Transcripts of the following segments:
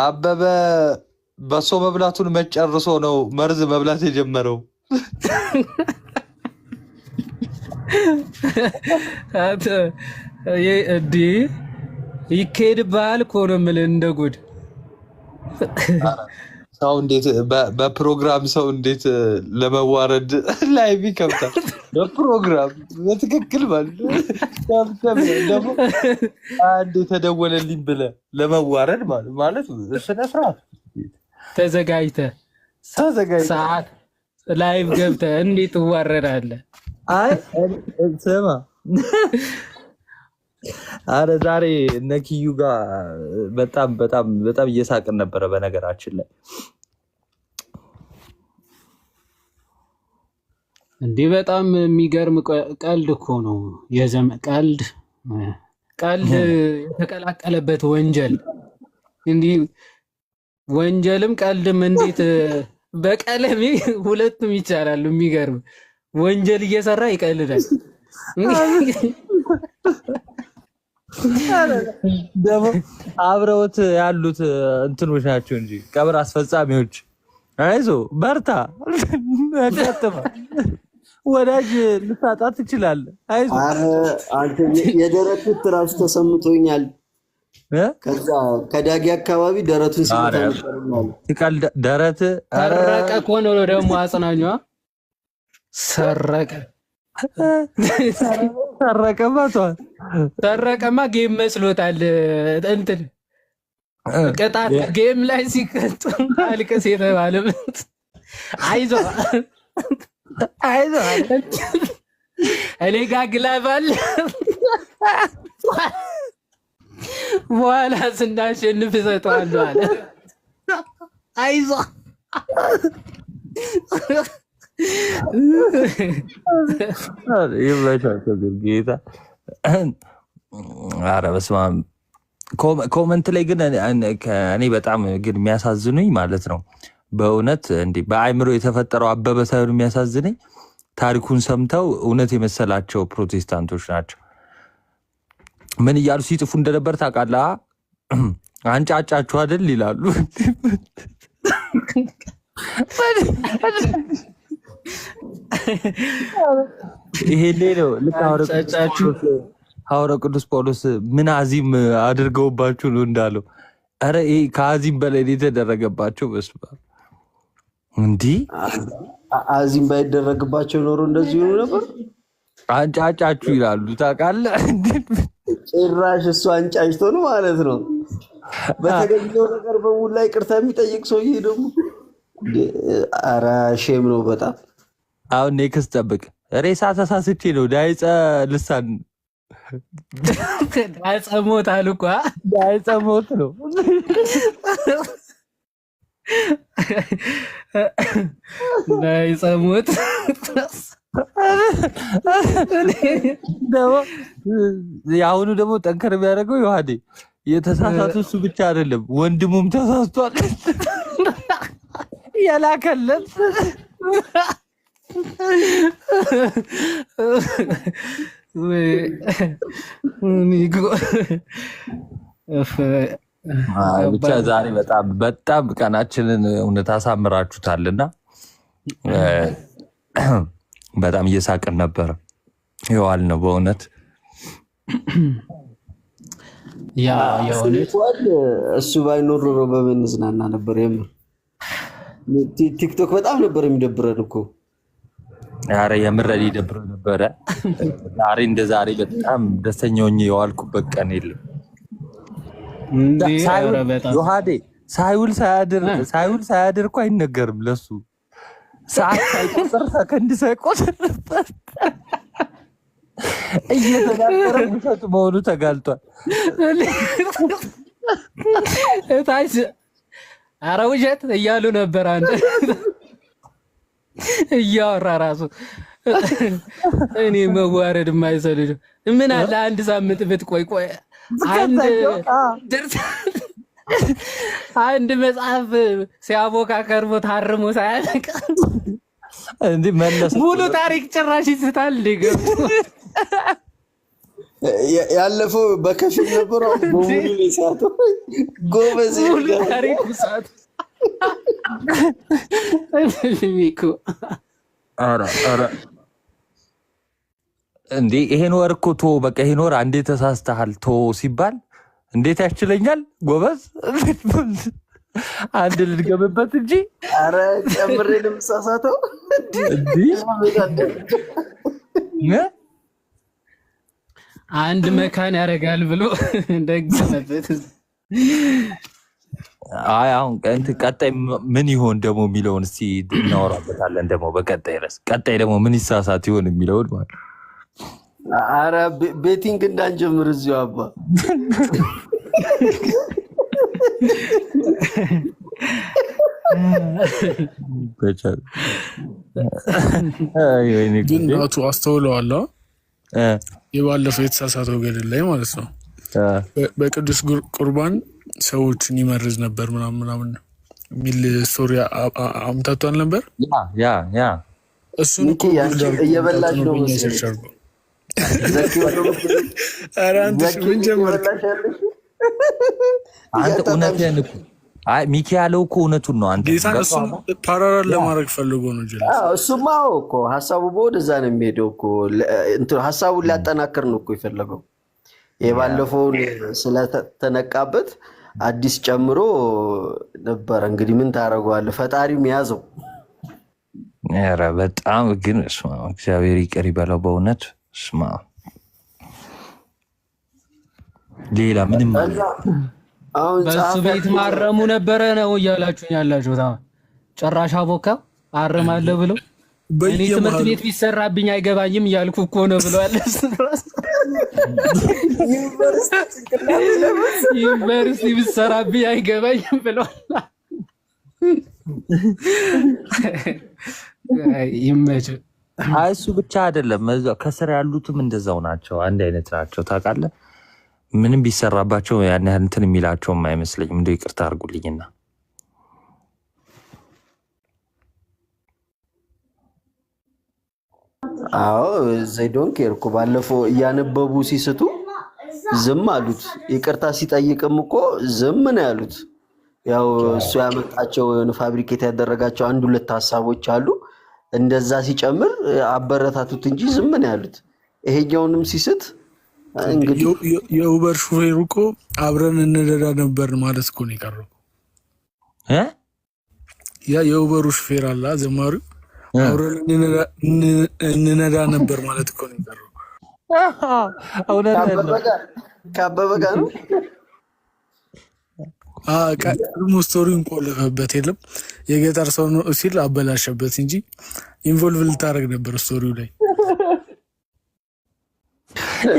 አበበ በሶ መብላቱን መጨርሶ ነው መርዝ መብላት የጀመረው። ይካሄድብሃል እኮ ነው የምልህ እንደ ጉድ። ሰው እንዴት በፕሮግራም ሰው እንዴት ለመዋረድ ላይ ይከብዳል። በፕሮግራም በትክክል ማለት ደግሞ አንድ የተደወለልኝ ብለህ ለመዋረድ ማለት ስነ ስርዓት ተዘጋጅተህ ሰዓት ላይቭ ገብተህ እንዴት ትዋረዳለህ? አይ ስማ፣ አረ ዛሬ እነ ኪዩ ጋር በጣም በጣም በጣም እየሳቅን ነበረ። በነገራችን ላይ እንዲህ በጣም የሚገርም ቀልድ እኮ ነው። ቀልድ የተቀላቀለበት ወንጀል እንዲህ ወንጀልም ቀልድም እንዴት በቀለሜ ሁለቱም ይቻላሉ። የሚገርም ወንጀል እየሰራ ይቀልዳል። ደግሞ አብረውት ያሉት እንትኖች ናቸው እንጂ ቀብር አስፈጻሚዎች። አይዞ በርታ፣ ወዳጅ ልታጣ ትችላለህ። አይዞ አንተ የደረቱት ራሱ ተሰምቶኛል። ከዛ ከዳጊ አካባቢ ደረቱን ሲቀል ደረት ሰረቀ እኮ ነው ደግሞ አጽናኟ ሰረቀ ሰረቀማ ጌም መስሎታል። እንትን ቅጣት ጌም ላይ ሲቀጡ አልቅስ የተባለ አይዞ እኔ ጋ ግላብ አለ በኋላ ስናሸንፍ እሰጠዋለሁ አለ። አይዞ ጌታ። ኧረ በስመ አብ። ኮመንት ላይ ግን እኔ በጣም ግን የሚያሳዝኑኝ ማለት ነው በእውነት እንዲህ በአእምሮ የተፈጠረው አበበ ሳይሆን የሚያሳዝነኝ ታሪኩን ሰምተው እውነት የመሰላቸው ፕሮቴስታንቶች ናቸው። ምን እያሉ ሲጽፉ እንደነበር ታውቃለህ? አንጫጫችሁ አይደል ይላሉ። ይሄ ነው ልክ ሐዋርያው ቅዱስ ጳውሎስ ምን አዚም አድርገውባችሁ ነው እንዳለው። ኧረ ይሄ ከአዚም በላይ የተደረገባቸው በስመ አብ። እንዲህ አዚም ባይደረግባቸው ኖሮ እንደዚህ ሆኖ ነበር። አንጫጫችሁ ይላሉ ታውቃለህ? ጭራሽ እሱ አንጫጭቶ ነው ማለት ነው። በተገኘው ነገር በሙሉ ላይ ይቅርታ የሚጠይቅ ሰውዬ ደግሞ ኧረ ሼም ነው በጣም። አሁን ኔክስት ጠብቅ። ሬሳ ተሳስቼ ነው ዳይፀ ልሳን ዳይፀ ሞት አሉ እኮ ዳይፀ ሞት ነው። ዳይፀ ሞት የአሁኑ ደግሞ ጠንከር የሚያደርገው ዮሐዴ የተሳሳቱ እሱ ብቻ አይደለም ወንድሙም ተሳስቷል። የላከለት ብቻ ዛሬ በጣም በጣም ቀናችንን እውነት አሳምራችሁታልና በጣም እየሳቅን ነበረ የዋል ነው በእውነት። ያ የእውነት እሱ ባይኖር ኖሮ በምን ዝናና ነበር። የምር ቲክቶክ በጣም ነበር የሚደብረን እኮ። ኧረ የምር ይደብረ ነበረ። ዛሬ እንደ ዛሬ በጣም ደስተኛ ሆኜ የዋልኩበት ቀን የለም። ዮሐዴ ሳይውል ሳያድር እኮ አይነገርም ለሱ። ሰዓት ሳይቆጥር ሰከንድ ሳይቆጥር እየተናገረ ውሸት መሆኑ ተጋልጧል። እታች ኧረ ውሸት እያሉ ነበር። አንድ እያወራ ራሱ እኔ መዋረድ የማይሰልጅ ምን አለ አንድ ሳምንት ብትቆይ አንድ መጽሐፍ ሲያቦካ ከርቦ ታርሞ ሳያልቅ እንዲህ መለስ ሙሉ ታሪክ ጭራሽ ይስታል። ያለፈው በከፊል ነበር። በሙሉ ሳተው ጎበዝ ሙሉ ታሪኩ ሰዓት ሚኮ ኧረ እንዴ ይሄን ወር እኮ ቶ በቃ ይሄን ወር አንዴ ተሳስተሃል ቶ ሲባል እንዴት ያችለኛል ጎበዝ። አንድ ልድገምበት እንጂ ኧረ ጨምሬ ልምሳሳተው አንድ መካን ያደርጋል ብሎ ደግመበት። አይ አሁን ቀጣይ ምን ይሆን ደግሞ የሚለውን እስቲ እናወራበታለን። ደግሞ በቀጣይ ረስ ቀጣይ ደግሞ ምን ይሳሳት ይሆን የሚለውን ማለት ኧረ ቤቲንግ እንዳንጀምር እዚሁ አባ ግን አቶ አስተውለዋል። የባለፈው የተሳሳተው ገድል ላይ ማለት ነው በቅዱስ ቁርባን ሰዎችን ይመርዝ ነበር ምናምን የሚል ስቶሪ አምታቷል ነበር። ያ እሱን እኮ እየበላሽ ነው መሰለኝ። ምን ጀመርክ አንተ? እውነትህን እኮ አይ ሚኪ ያለው እኮ እውነቱን ነው። አንተ ጌታን እሱን ፓራራል ለማድረግ ፈልጎ ነው እንጂ እሱማ እኮ ሀሳቡ ወደዛ ነው የሚሄደው እኮ ሀሳቡን ሊያጠናክር ነው እኮ የፈለገው። የባለፈውን ስለተነቃበት አዲስ ጨምሮ ነበረ። እንግዲህ ምን ታደርገዋለህ? ፈጣሪም ያዘው። ኧረ በጣም ግን እስማ እግዚአብሔር ይቅር ይበለው በእውነት እስማ። ሌላ ምንም በሱ ቤት ማረሙ ነበረ ነው እያላችሁኝ ያላችሁት። ጭራሽ አቦካ አረማለሁ ብሎ እኔ ትምህርት ቤት ቢሰራብኝ አይገባኝም እያልኩ እኮ ነው ብለዋል። ዩኒቨርሲቲ ቢሰራብኝ አይገባኝም ብለዋል። ይመችህ። አይ እሱ ብቻ አይደለም፣ ከስር ያሉትም እንደዛው ናቸው፣ አንድ አይነት ናቸው። ታውቃለህ ምንም ቢሰራባቸው ያን ያህል እንትን የሚላቸውም አይመስለኝም። እንደው ይቅርታ አድርጉልኝና አዎ ዘይዶን ኬርኩ ባለፈው እያነበቡ ሲስቱ ዝም አሉት። ይቅርታ ሲጠይቅም እኮ ዝም ነው ያሉት። ያው እሱ ያመጣቸው የሆነ ፋብሪኬት ያደረጋቸው አንድ ሁለት ሀሳቦች አሉ። እንደዛ ሲጨምር አበረታቱት እንጂ ዝም ነው ያሉት። ይሄኛውንም ሲስት እንግዲህ የኡበር ሹፌሩ እኮ አብረን እንነዳ ነበር ማለት እኮ ነው የቀረው። ያ የኡበሩ ሹፌር አላ ዘማሪው አብረን እንነዳ ነበር ማለት እኮ ነው የቀረው። ከአበበ ጋር ነው ቀድሞ ስቶሪውን ቆለፈበት። የለም የገጠር ሰው ነው ሲል አበላሸበት እንጂ ኢንቮልቭ ልታደርግ ነበር ስቶሪው ላይ።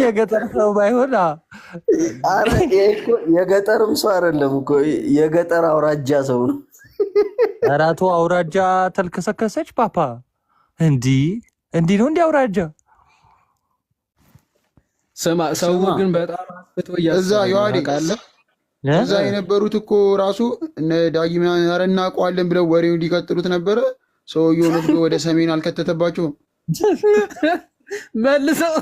የገጠር ሰው ባይሆን የገጠርም ሰው አይደለም እኮ የገጠር አውራጃ ሰው ነው። አራቱ አውራጃ ተልከሰከሰች ፓፓ። እንዲህ ነው እንዲህ አውራጃ። ስማ ሰው ግን በጣም አስፍቶ እዛ ዮሐዴ ቃለ እዛ የነበሩት እኮ ራሱ እነ ዳጊም ኧረ እናውቀዋለን ብለው ወሬውን ሊቀጥሉት ነበረ። ሰውየው ነግዶ ወደ ሰሜን አልከተተባቸውም። መልሰው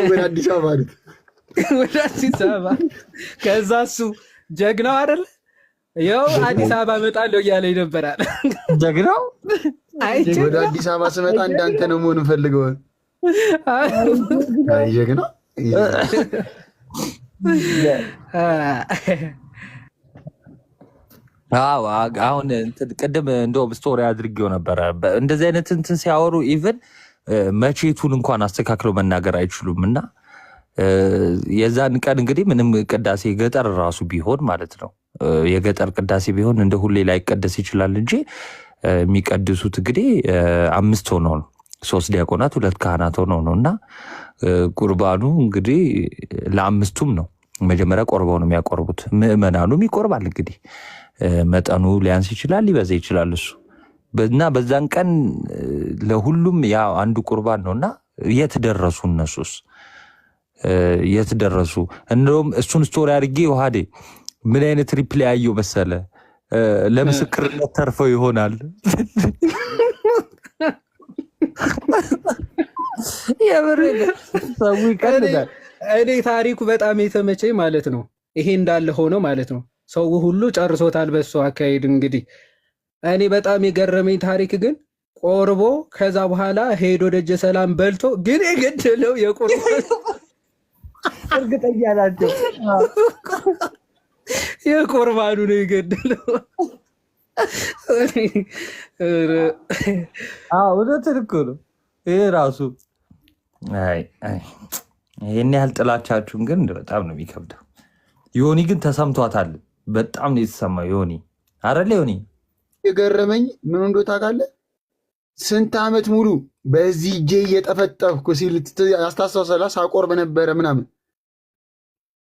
ወደ አዲስ አበባ አሉት። ወደ አዲስ አበባ ከዛ እሱ ጀግናው አይደለ ያው አዲስ አበባ እመጣለሁ እያለ ይነበራል። ጀግናው ወደ አዲስ አበባ ስመጣ እንዳንተ ነው መሆን ፈልገው። አይ ጀግናው አሁን ቅድም እንደውም ስቶሪ አድርጌው ነበረ። እንደዚህ አይነት እንትን ሲያወሩ ኢቨን መቼቱን እንኳን አስተካክለው መናገር አይችሉም። እና የዛን ቀን እንግዲህ ምንም ቅዳሴ ገጠር ራሱ ቢሆን ማለት ነው የገጠር ቅዳሴ ቢሆን እንደ ሁሌ ላይቀደስ ይችላል እንጂ የሚቀድሱት እንግዲህ 5 ሆነው ነው፣ 3 ዲያቆናት 2 ካህናት ሆነው ነው። እና ቁርባኑ እንግዲህ ለ5ቱም ነው። መጀመሪያ ቆርበው ነው የሚያቆርቡት። ምዕመናኑም ይቆርባል እንግዲህ መጠኑ ሊያንስ ይችላል ሊበዛ ይችላል እሱ እና በዛን ቀን ለሁሉም ያ አንዱ ቁርባን ነው። እና የት ደረሱ እነሱስ? የት ደረሱ? እንደውም እሱን ስቶሪ አድርጌ ውሃዴ ምን አይነት ሪፕላይ ያየው መሰለ? ለምስክርነት ተርፈው ይሆናል ሰው ይቀልዳል። እኔ ታሪኩ በጣም የተመቸኝ ማለት ነው ይሄ እንዳለ ሆኖ ማለት ነው ሰው ሁሉ ጨርሶታል በሱ አካሄድ። እንግዲህ እኔ በጣም የገረመኝ ታሪክ ግን ቆርቦ ከዛ በኋላ ሄዶ ደጀ ሰላም በልቶ ግን የገደለው የቁርባን እርግጠኛ ናቸው የቁርባኑ ነው የገደለው። እውነትን እኮ ነው ይሄ ራሱ። ይህን ያህል ጥላቻችሁን ግን በጣም ነው የሚከብደው። ዮኒ ግን ተሰምቷታል። በጣም ነው የተሰማው ዮኒ አረለ ዮኒ የገረመኝ ምን እንደው ታውቃለህ? ስንት ዓመት ሙሉ በዚህ እጄ እየጠፈጠፍኩ ሲል ያስታውሳል። ሳቆርብ ነበረ ምናምን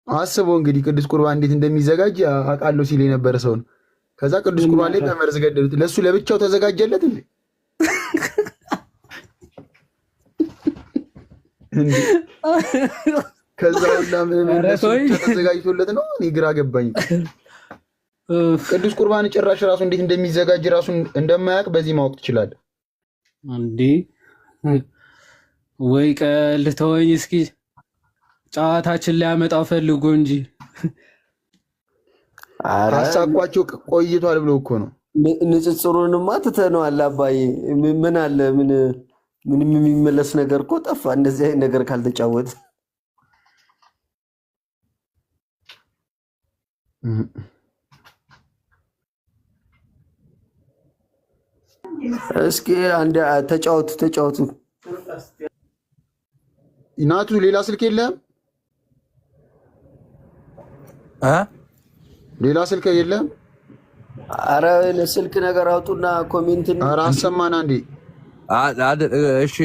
አስበው እንግዲህ ቅዱስ ቁርባን እንዴት እንደሚዘጋጅ አውቃለሁ ሲል የነበረ ሰው ነው። ከዛ ቅዱስ ቁርባን ላይ በመርዝ ገደሉት። ለእሱ ለብቻው ተዘጋጀለት እንዴ? ከዛ ሁላ ተዘጋጅቶለት ነው። እኔ ግራ ገባኝ። ቅዱስ ቁርባን ጭራሽ ራሱ እንዴት እንደሚዘጋጅ ራሱ እንደማያውቅ በዚህ ማወቅ ትችላለህ። እንዴ ወይ ቀልድ ተወኝ እስኪ። ጨዋታችን ላይ ያመጣው ፈልጎ እንጂ አሳቋቸው ቆይቷል ብሎ እኮ ነው። ንጽጽሩንማ ትተነዋል አባዬ። ምን አለ ምንም የሚመለስ ነገር እኮ ጠፋ። እንደዚህ አይነት ነገር ካልተጫወት እስኪ አንድ ተጫወቱ። ናቱ ሌላ ስልክ የለም? ሌላ ስልክ የለም? አረ ስልክ ነገር አውጡና ኮሜንት አረ አሰማና እንዴ። እሺ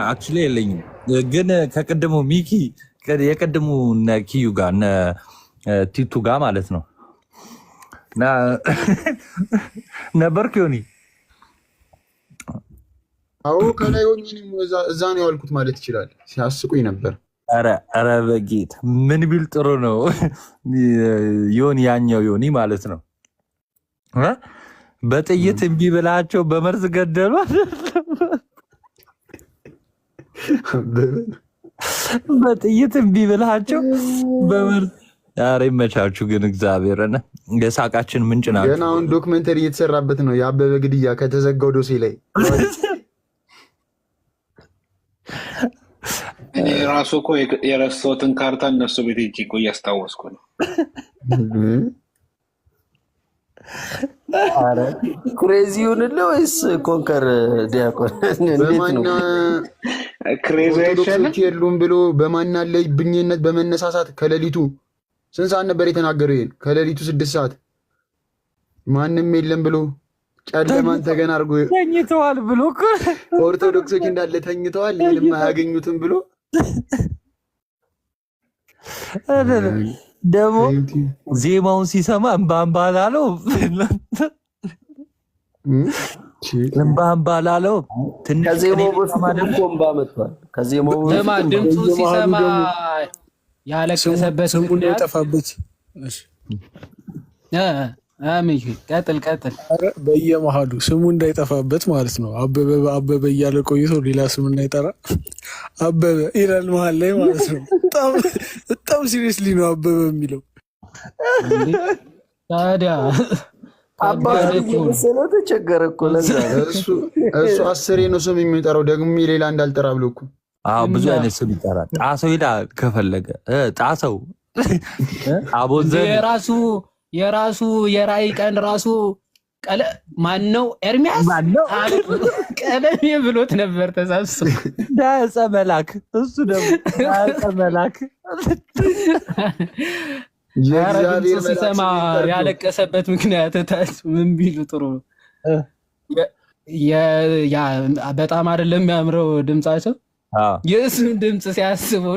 አክቹሊ የለኝም፣ ግን ከቀደሙ ሚኪ የቀደሙ ኪዩ ጋር ቲቱ ጋር ማለት ነው ነበርክ ዮኒ? አዎ ከላይ ሆኜ እዛ ነው ያልኩት ማለት ይችላል። ሲያስቁኝ ነበር። ኧረ በጌታ ምን ቢል ጥሩ ነው ዮኒ፣ ያኛው ዮኒ ማለት ነው። በጥይት እምቢ ብላቸው በመርዝ ገደሉ። በጥይት እምቢ ብላቸው በመርዝ። ኧረ ይመቻችሁ ግን እግዚአብሔርን፣ የሳቃችን ምንጭ ናቸው። ገና አሁን ዶክመንተሪ እየተሰራበት ነው የአበበ ግድያ ከተዘጋው ዶሴ ላይ። እኔ ራሱ እኮ የረሳሁትን ካርታ እነሱ ቤት ሂጅ እኮ እያስታወስኩ ነው። ክሬዚ ይሁንልህ ወይስ ኮንከር ዲያቆን? ኦርቶዶክሶች የሉም ብሎ በማናለብኝነት በመነሳሳት ከሌሊቱ ስንት ሰዓት ነበር የተናገረው? ይሄን ከሌሊቱ 6 ሰዓት ማንም የለም ብሎ ጨለማን ተገና አድርጎ ተኝተዋል ብሎ ኦርቶዶክሶች እንዳለ ተኝተዋል፣ ይሄንም አያገኙትም ብሎ ደግሞ ዜማውን ሲሰማ እምባላለው እምባላለው ትንሽ ከዜማው በፊት እምባ መጥቷል። ከዜማው ድምፁ ሲሰማ ያለቀሰበት ስሙ እንዳይጠፋበት ቀጥል በየመሃሉ ስሙ እንዳይጠፋበት ማለት ነው። አበበ እያለ ቆይቶ ሌላ ስም እንዳይጠራ አበበ ይላል መሀል ላይ ማለት ነው። በጣም ሲሪየስሊ ነው አበበ የሚለው። ታዲያ አባሰለው ተቸገረ እኮ። ለዛ እሱ 10 ነው ስም የሚጠራው ደግሞ ሌላ እንዳልጠራ ብሎ እኮ። ብዙ አይነት ስም ይጠራል። ጣሰው ይላል ከፈለገ ጣሰው አቦዘን የራሱ የራእይ ቀን ራሱ ማን ነው? ኤርሚያስ ቀለሜ ብሎት ነበር ተሳስቶ። ዳጸ መላክ እሱ ደግሞ ዳጸ መላክ ድምፁ ሲሰማ ያለቀሰበት ምክንያት ምን ቢሉ ጥሩ ነው? በጣም አይደለም የሚያምረው ድምፃቸው። የእሱን ድምፅ ሲያስበው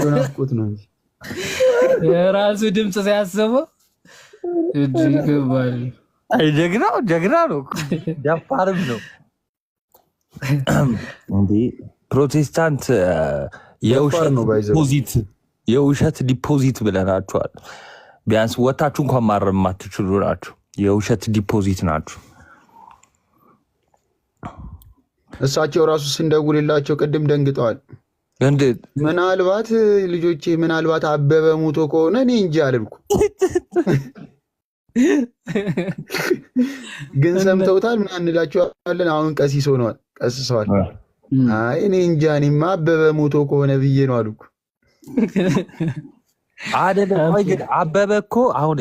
ናፍቆት ነው የራሱ ድምፅ ሲያስበው ይገባል። ጀግና ነው፣ ደፋርም ነው። እንዲህ ፕሮቴስታንት የውሸት ዲፖዚት ብለናችኋል። ቢያንስ ወታችሁ እንኳን ማረም የማትችሉ ናችሁ። የውሸት ዲፖዚት ናችሁ። እሳቸው ራሱ ስንደውልላቸው ቅድም ደንግጠዋል። ምናልባት ልጆቼ ምናልባት አበበ ሙቶ ከሆነ እኔ እንጂ አልልኩ፣ ግን ሰምተውታል ምናምን እንላቸዋለን። አሁን ቀሲስ ሆነዋል፣ ቀስሰዋል። አይ እኔ እንጃ እኔማ አበበ ሙቶ ከሆነ ብዬ ነው አልኩ። አይደለም ወይ ግን አበበ እኮ አሁን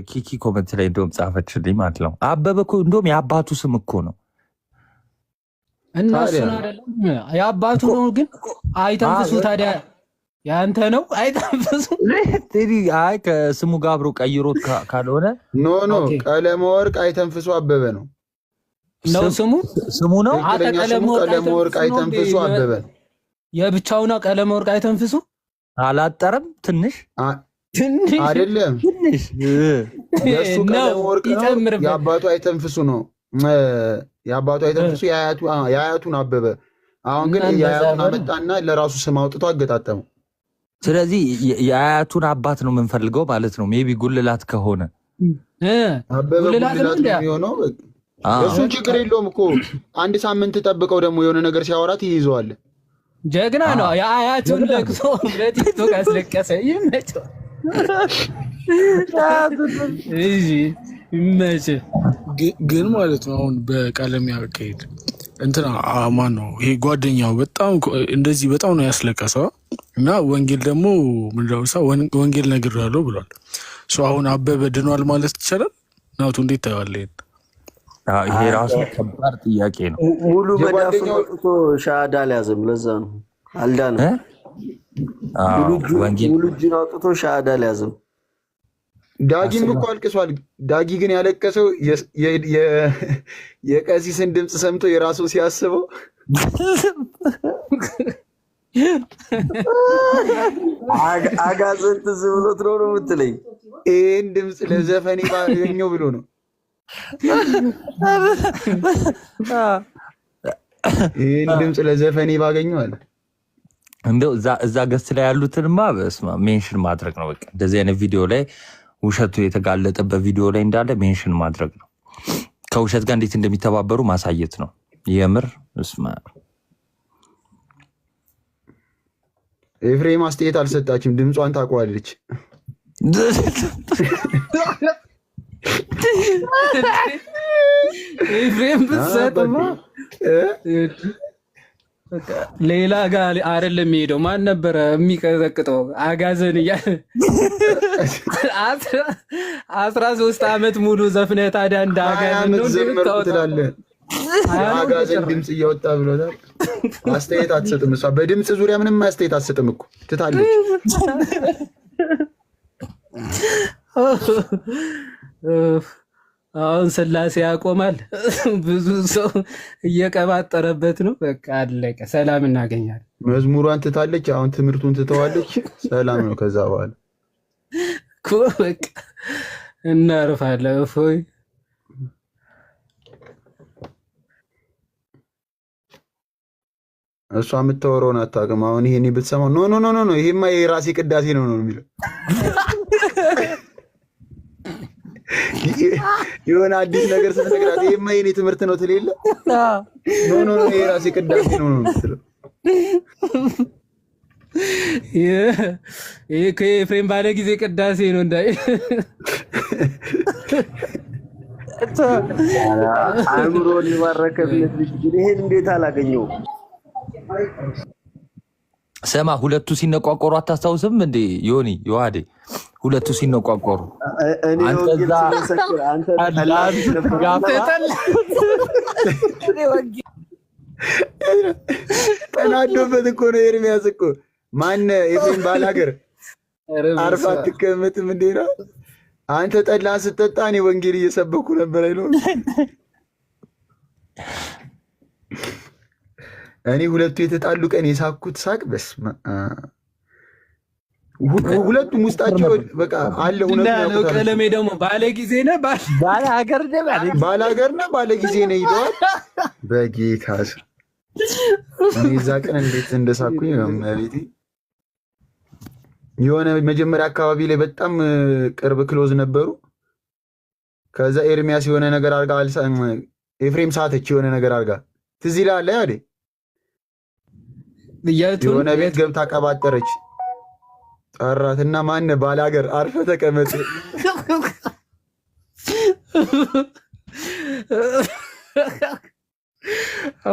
ኪኪ ኮመንት ላይ እንደውም ጻፈችልኝ ማለት ነው። አበበ እኮ እንደውም የአባቱ ስም እኮ ነው። እነሱን አይደለም የአባቱ ነው፣ ግን አይተንፍሱ። ታዲያ ያንተ ነው አይተንፍሱ። አይ ከስሙ ጋር አብሮ ቀይሮት ካልሆነ ኖ ቀለመወርቅ አይተንፍሱ አበበ ነው ስሙ ነው። ቀለመወርቅ አይተንፍሱ አበበ የብቻው ነው። ቀለመወርቅ አይተንፍሱ አላጠረም ትንሽ አይደለም የእሱ ቀለመወርቅ ነው። የአባቱ አይተንፍሱ ነው። የአባቱ አይተንፍሱ የአያቱን አበበ። አሁን ግን የአያቱን አመጣና ለራሱ ስም አውጥቶ አገጣጠመው። ስለዚህ የአያቱን አባት ነው የምንፈልገው ማለት ነው። ሜቢ ጉልላት ከሆነ አበበ ጉልላት ነው የሚሆነው። እሱን ችግር የለውም እኮ አንድ ሳምንት ጠብቀው ደግሞ የሆነ ነገር ሲያወራት ይይዘዋል። ጀግና ነው። የአያቱን ለቅሶ በቲክቶክ አስለቀሰ። ይመቸው ግን ማለት ነው። አሁን በቀለም ያካሄድ እንትና ማን ነው ይሄ ጓደኛው? በጣም እንደዚህ በጣም ነው ያስለቀሰው። እና ወንጌል ደግሞ ምንድነው ወንጌል ነግሬዋለሁ ብሏል። አሁን አበበ ድኗል ማለት ይቻላል? ናቱ እንዴት ታየዋለህ? ይሄ ራሱ ከባድ ጥያቄ ነው። ሙሉ መዳፉን አውጥቶ ሻሃዳ አልያዘም። ለዛ ነው አልዳንም። ሙሉ እጁን አውጥቶ ሻሃዳ አልያዘም። ዳጊም እኮ አልቅሷል። ዳጊ ግን ያለቀሰው የቀሲስን ድምፅ ሰምቶ የራሱ ሲያስበው አጋዘን ትዝ ብሎት ነው የምትለኝ? ይህን ድምፅ ለዘፈኔ ባገኘው ብሎ ነው። ይህን ድምፅ ለዘፈኔ ባገኘው አለ። እንደው እዛ ገስት ላይ ያሉትንማ በስመ አብ ሜንሽን ማድረግ ነው። በቃ እንደዚህ አይነት ቪዲዮ ላይ ውሸቱ የተጋለጠበት ቪዲዮ ላይ እንዳለ ሜንሽን ማድረግ ነው። ከውሸት ጋር እንዴት እንደሚተባበሩ ማሳየት ነው። የምር እስማ ኤፍሬም አስተያየት አልሰጣችም። ድምጿን ታውቀዋለች። ኤፍሬም ብትሰጥማ ሌላ ጋር አይደለም የሚሄደው። ማን ነበረ የሚቀጠቅጠው? አጋዘን እያለ 13 ዓመት ሙሉ ዘፍነ ታዲያ እንደ አጋዘን ነው ትላለህ። አጋዘን ድምፅ እያወጣ ብሎታል። አስተያየት አትሰጥም እሷ። በድምፅ ዙሪያ ምንም አስተያየት አትሰጥም እኮ ትታለች። አሁን ስላሴ ያቆማል። ብዙ ሰው እየቀባጠረበት ነው። በቃ አለቀ። ሰላም እናገኛለን። መዝሙሯን ትታለች። አሁን ትምህርቱን ትተዋለች። ሰላም ነው። ከዛ በኋላ በቃ እናርፋለን። እፎይ እሷ የምታወራውን አታውቅም። አሁን ይሄኔ ብትሰማው ኖ ይሄማ የራሴ ቅዳሴ ነው የሚለው የሆነ አዲስ ነገር ስትነግራት ይሄማ የኔ ትምህርት ነው ትል የለ ኖ የራሴ ቅዳሴ ነው የምትለው። ይሄ ከኤፍሬም ባለ ጊዜ ቅዳሴ ነው እንዳይ አእምሮን የባረከለት ልጅ ይሄን እንዴት አላገኘው? ሰማ ሁለቱ ሲነቋቆሩ አታስታውስም እንዴ? ዮኒ ዮሐዴ ሁለቱ ሲነቋቆሩ ተናዶበት እኮ ነው ኤርሚያስ እኮ ማነ ኤፍሬም ባላገር አርፋ አትቀመጥም እንዴ ነው አንተ ጠላን ስትጠጣ እኔ ወንጌል እየሰበኩ ነበር አይሎ እኔ ሁለቱ የተጣሉ ቀን የሳኩት ሳቅ በስመ አብ ሁለቱም ውስጣቸው በቃ አለ። ሁለቱ ቀለሜ ደግሞ ባለ ጊዜ ነህ ባለ ሀገር ነህ ባለ ጊዜ ነህ ይለዋል። በጌታ እኔ እዛ ቀን እንዴት እንደሳኩኝ ቤቴ የሆነ መጀመሪያ አካባቢ ላይ በጣም ቅርብ ክሎዝ ነበሩ። ከዛ ኤርሚያስ የሆነ ነገር አድርጋ ኤፍሬም ሳተች የሆነ ነገር አድርጋ ትዝ ይልሃል አይደል? የሆነ ቤት ገብታ ቀባጠረች። ጠራትና ማን ባላገር አርፈ ተቀመጥ።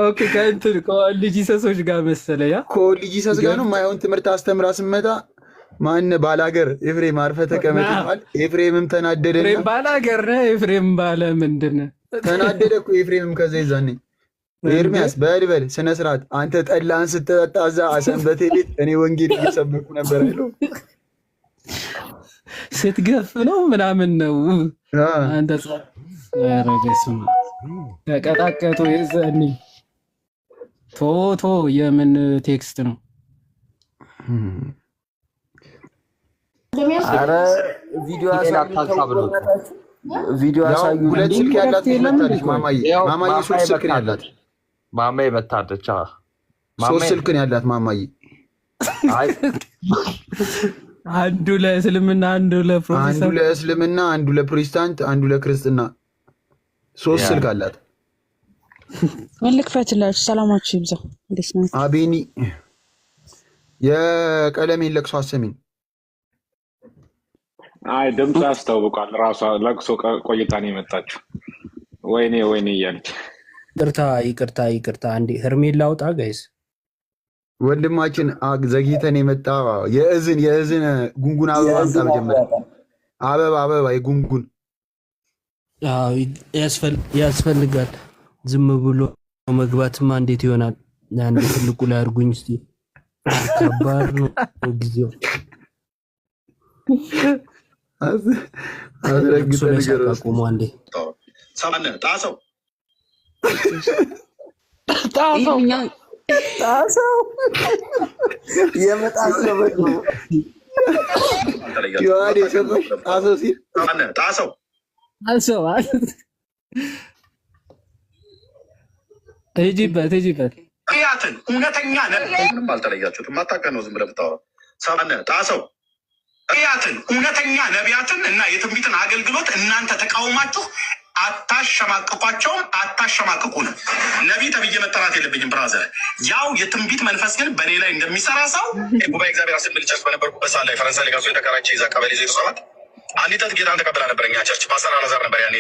ኦኬ ከእንትን ከልጅ ሰሶች ጋር መሰለ ያ ከልጅ ሰስ ጋር ነው ማይሆን ትምህርት አስተምራ ስመጣ ማን ባላገር ኤፍሬም አርፈ ተቀመጥ ይባል። ኤፍሬምም ተናደደ። ኤፍሬም ባላገር ነው። ኤፍሬም ባለ ምንድነው ተናደደ እኮ ኤፍሬምም። ከዛ ይዛኔ ኤርሚያስ በልበል ስነ ስርዓት አንተ ጠላን ስትጠጣ እዛ አሰንበቴ ቤት እኔ ወንጌል እየሰበኩ ነበር አይደል? ስትገፍ ነው ምናምን ነው አንተ ረገስም ተቀጣቀጡ። የዘኒ ቶቶ የምን ቴክስት ነው? አረ ቪዲዮ አሳዩ። ሁለት ስልክ ያላት መታለች። ማማዬ ሶስት ስልክ ነው ያላት። ማማዬ መታለች። ሶስት ስልክ ነው ያላት ማማዬ። አንዱ ለእስልምና፣ አንዱ ለፕሮቴስታንት፣ አንዱ ለእስልምና፣ አንዱ ለፕሮቴስታንት፣ አንዱ ለክርስትና። ሶስት ስልክ አላት። መልክፈትላችሁ ሰላማችሁ ይብዛ። እንዴት ነው አቤኒ? የቀለሜን ለቅሶ አሰሚኝ። አይ ድምፅ ያስታውቃል። ራሷ ለቅሶ ቆይታ ነው የመጣችው። ወይኔ ወይኔ እያለች ይቅርታ አንዴ ሄርሜላ አውጣ ጋይስ። ወንድማችን ዘግይተን የመጣ የእዝን ጉንጉን አበባ አምጣ። መጀመሪያ አበባ የጉንጉን ያስፈልጋል። ዝም ብሎ መግባትማ እንዴት ይሆናል? አንድ ትልቁ ላይ አድርጉኝ እስኪ። ከባድ ነው ጊዜው። ቆሞ አንዴ ጣሰው የመጣሰበት ነው። ሂጂበት ያትን እውነተኛ ምንም አልተለያችሁትም። አታውቅም ነው ዝም ብለህ የምታወራው። ጣሰው ያትን እውነተኛ ነቢያትን እና የትንቢትን አገልግሎት እናንተ ተቃውማችሁ አታሸማቅቋቸውም፣ አታሸማቅቁንም። ነቢይ ተብዬ መጠራት የለብኝም ብራዘር። ያው የትንቢት መንፈስ ግን በእኔ ላይ እንደሚሰራ ሰው ጉባኤ እግዚአብሔር አስብል ቸርች በነበርኩበት ሰዓት ላይ ፈረንሳይ ሊጋሶ የተከራቸ ይዛ ቀበሌ 07 አንዲት እህት ጌታን ተቀብላ ነበር። እኛ ቸርች ፓስተር አላዛር ነበር ያኔ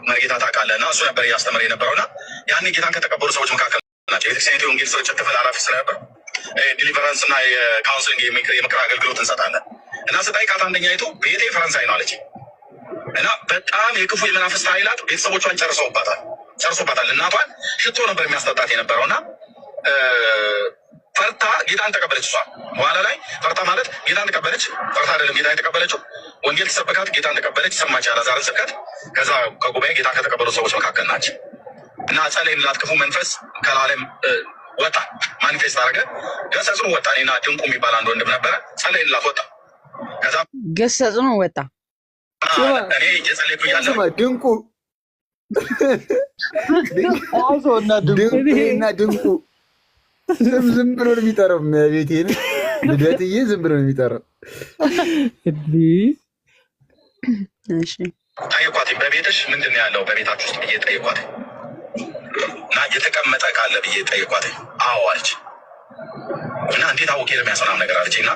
መርጌታ ታውቃለህ፣ እና እሱ ነበር እያስተምር የነበረውና ያኔ ጌታን ከተቀበሉ ሰዎች መካከል ናቸው። ቤተክርስቲያን ወንጌል ስርጭት ክፍል ኃላፊ ስለነበር ዲሊቨራንስ እና የካውንስሊንግ የምክር አገልግሎት እንሰጣለን። እና ስጠይቃት አንደኛ አይቶ ቤቴ ፈረንሳይ ነው አለች። እና በጣም የክፉ የመናፍስት ኃይላት ቤተሰቦቿን ጨርሶባታል። እናቷን ሽቶ ነበር የሚያስጠጣት የነበረውና ፈርታ ጌታን ተቀበለች። እሷ በኋላ ላይ ፈርታ ማለት ጌታን ተቀበለች፣ ፈርታ አይደለም ጌታን የተቀበለችው። ወንጌል ሲሰበካት ጌታን ተቀበለች፣ ሰማች ያላዛርን ስብከት። ከዛ ከጉባኤ ጌታን ከተቀበሉ ሰዎች መካከል ናቸው። እና ጸለይንላት፣ ክፉ መንፈስ ከላለም ወጣ፣ ማኒፌስት አደረገ፣ ገሰጽኑ ወጣ። እኔና ድንቁ የሚባል አንድ ወንድም ነበረ፣ ጸለይንላት ወጣ። ከዛ ገሰጽኑ ወጣ። እኔ እየጸለይኩ እያለ ድንቁ እና ድንቁ ዝም ብሎ ነው የሚጠራው። ቤቴን ልደትዬ ዝም ብሎ ነው የሚጠራው። ጠየኳት፣ በቤትሽ ምንድን ነው ያለው በቤታችሁ ውስጥ ብዬ ጠየኳት። እና የተቀመጠ ካለ ብዬ ጠየኳት። አዎ አለች። እና እንዴት አውቄ ለሚያሰናም ነገር አለች። እና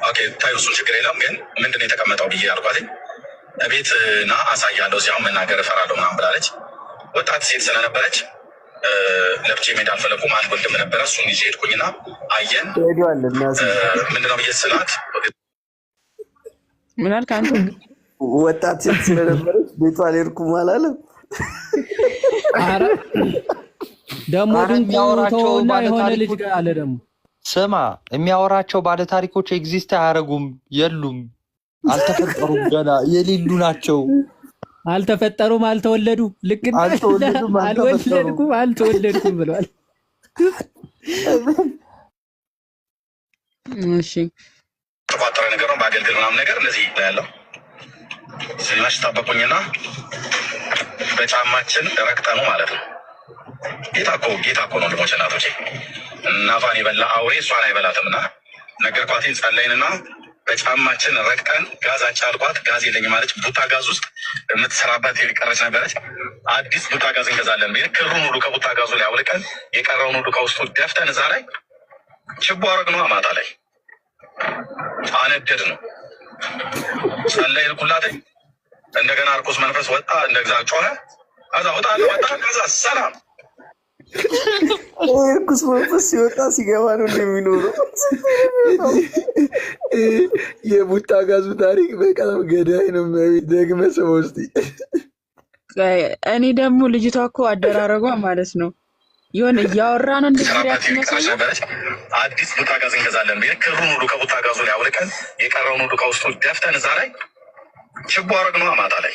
ኦኬ ታዩ፣ እሱን ችግር የለም ግን ምንድን ነው የተቀመጠው ብዬ አልኳት። ቤት ና አሳያለሁ፣ እዚያው መናገር እፈራለሁ ምናምን ብላለች። ወጣት ሴት ስለነበረች ለብቼ መሄድ አልፈለኩም። አንድ ወንድም ነበረ፣ እሱን ይዤ ሄድኩኝና አየን። ምንድነው ብዬ ስላት ምን አልክ አንተ? ወጣት ሴት ስለነበረች ቤቷ አልሄድኩም አላለም። ኧረ ደግሞ ድንቁና የሆነ ልጅ ጋር አለ ደግሞ ስማ፣ የሚያወራቸው ባለ ታሪኮች ኤግዚስት አያደርጉም፣ የሉም፣ አልተፈጠሩም፣ ገና የሌሉ ናቸው። አልተፈጠሩም፣ አልተወለዱ። ልክ አልወለድኩም፣ አልተወለድኩም ብሏል። እሺ ተቋጠረ ነገር ነው። በአገልግል ምናምን ነገር እንደዚህ ያለው ሲመሽ ጠበቁኝና በጫማችን ረግጠኑ ማለት ነው። ጌታ እኮ ነው ወንድሞቼ እናቶቼ፣ እናቷን የበላ አውሬ እሷን አይበላትም። እና ነገርኳት፣ ጸለይንና በጫማችን ረግጠን ጋዝ አጫልኳት። ጋዝ የለኝም ማለች። ቡታ ጋዝ ውስጥ የምትሰራበት የቀረች ነበረች። አዲስ ቡታ ጋዝ እንገዛለን። ክሩን ሁሉ ከቡታ ጋዙ ላይ አውልቀን የቀረውን ሁሉ ከውስጡ ደፍተን እዛ ላይ ችቦ አረግነው ማታ ላይ አነደድ ነው ሰላይ ልኩላተኝ እንደገና እርኩስ መንፈስ ወጣ እንደ እግዚአብሔር ጮኸ ከዛ ወጣ ከዛ ሰላም እርኩስ መንፈስ ሲወጣ ሲገባ ነው እንደሚኖረው። የቡታ ጋዙ ታሪክ በጣም ገዳይ ነው። ደግመህ ስማው እስኪ። እኔ ደግሞ ልጅቷ እኮ አደራረጓ ማለት ነው የሆነ እያወራ ነው አዲስ ቡታ ጋዝ እንገዛለን ብዬ ክሩን ሁሉ ከቡታ ጋዙ ላይ አውልቀን የቀረውን ሁሉ ከውስጡ ደፍተን እዛ ላይ ችቦ አረግነው ማታ ላይ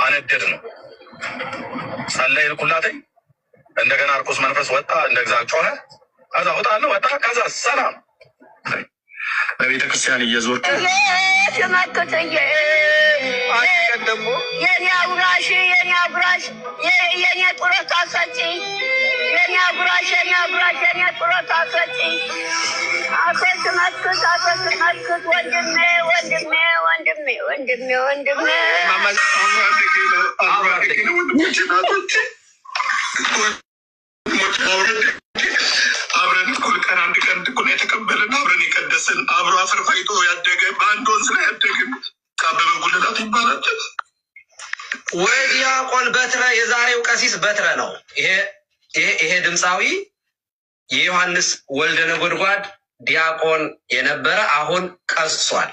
አነደድ ነው ሰላይ ልኩላተኝ እንደገና እርኩስ መንፈስ ወጣ እንደ እግዚአብሔር ጮኸ ከዛ ወጣ ከዛ ሰላም በቤተ ክርስቲያን እየዞርኩ ሽመክትዬ የኔ አጉራሽ የኔ ጡረታ ሰጪ የኔ አጉራሽ የኔ ጡረታ ሰጪ አቶ ሽመክት ወንድሜ አብረን እኩል ቀን አንድ ቀን ድቁና የተቀበልን አብረን የቀደስን አብሮ አፈርፋይቶ ያደገ በአንድ ወንዝ ላይ ያደግን ከአበበ ጉልላት ይባላል። ወይ ዲያቆን በትረ የዛሬው ቀሲስ በትረ ነው። ይሄ ድምፃዊ የዮሐንስ ወልደ ነጎድጓድ ዲያቆን የነበረ አሁን ቀሷል።